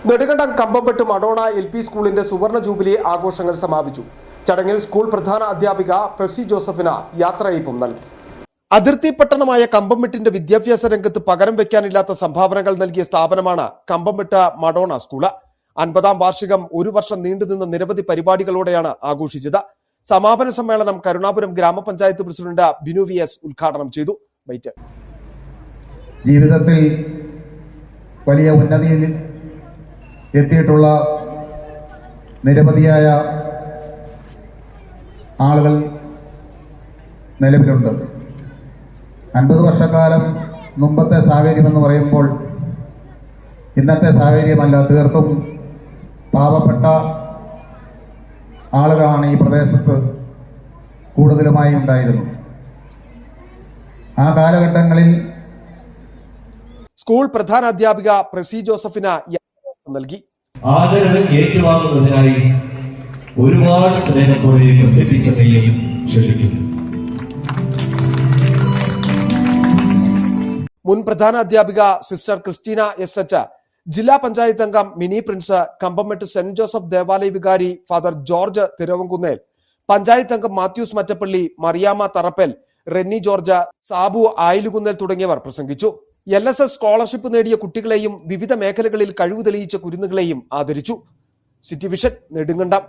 Nedumkandam കമ്പംപെട്ട് Madonna LP സ്കൂളിന്റെ സുവർണ jubilee ആഘോഷങ്ങൾ സമാപിച്ചു. ചടങ്ങിൽ സ്കൂൾ പ്രധാന അധ്യാപിക പ്രസി ജോസഫിന് യാത്രയയപ്പും നൽകി. അതിർത്തി പട്ടണമായ കമ്പംമെട്ടിന്റെ വിദ്യാഭ്യാസ രംഗത്ത് പകരം വെക്കാനില്ലാത്ത സംഭാവനകൾ നൽകിയ സ്ഥാപനമാണ് കമ്പംമെട്ട് മഡോണ സ്കൂള്. 50ാം വാർഷികം ഒരു വർഷം നീണ്ടുനിന്ന നിരവധി പരിപാടികളോടെയാണ് ആഘോഷിച്ചത്. സമാപന സമ്മേളനം കരുണാപുരം ഗ്രാമപഞ്ചായത്ത് പ്രസിഡന്റ് ബിനു VS ഉദ്ഘാടനം ചെയ്തു. ജീവിതത്തിൽ വലിയ ഉന്നതിയിൽ എത്തിയിട്ടുള്ള നിരവധിയായ ആളുകൾ നിലവിലുണ്ട്. 50 വർഷക്കാലം മുമ്പത്തെ സാഹചര്യമെന്ന് പറയുമ്പോൾ ഇന്നത്തെ സാഹചര്യമല്ല. തീർത്തും പാവപ്പെട്ട ആളുകളാണ് ഈ പ്രദേശത്ത് കൂടുതലുമായി ഉണ്ടായിരുന്നു. ആ കാലഘട്ടങ്ങളിൽ സ്കൂൾ പ്രധാന അധ്യാപിക പ്രസി ജോസഫിന് നൽകി. ആദരവ് ഏറ്റുവാങ്ങുന്നതിനായി ഒരുപാട് സ്നേഹത്തോടെ പ്രസിദ്ധിച്ചതയും ക്ഷണിക്കുന്നു. മുൻ പ്രധാന അധ്യാപിക സിസ്റ്റർ ക്രിസ്റ്റീന SH, ജില്ലാ പഞ്ചായത്ത് അംഗം mini Prince, Kambammettu saint Joseph ദേവാലയ വികാരി ഫാദർ ജോർജ് തിരുവങ്കുന്നേൽ, പഞ്ചായത്ത് അംഗം മാത്യൂസ് മറ്റപ്പള്ളി, മറിയാമ്മ തറപ്പൽ, റെന്നി ജോർജ്, സാബു ആയിലുകുന്നേൽ തുടങ്ങിയവർ പ്രസംഗിച്ചു. LSS സ്കോളർഷിപ്പ് നേടിയ കുട്ടികളെയും വിവിധ മേഖലകളിൽ കഴിവ് തെളിയിച്ച കുരുന്നുകളെയും ആദരിച്ചു. City vision, Nedumkandam.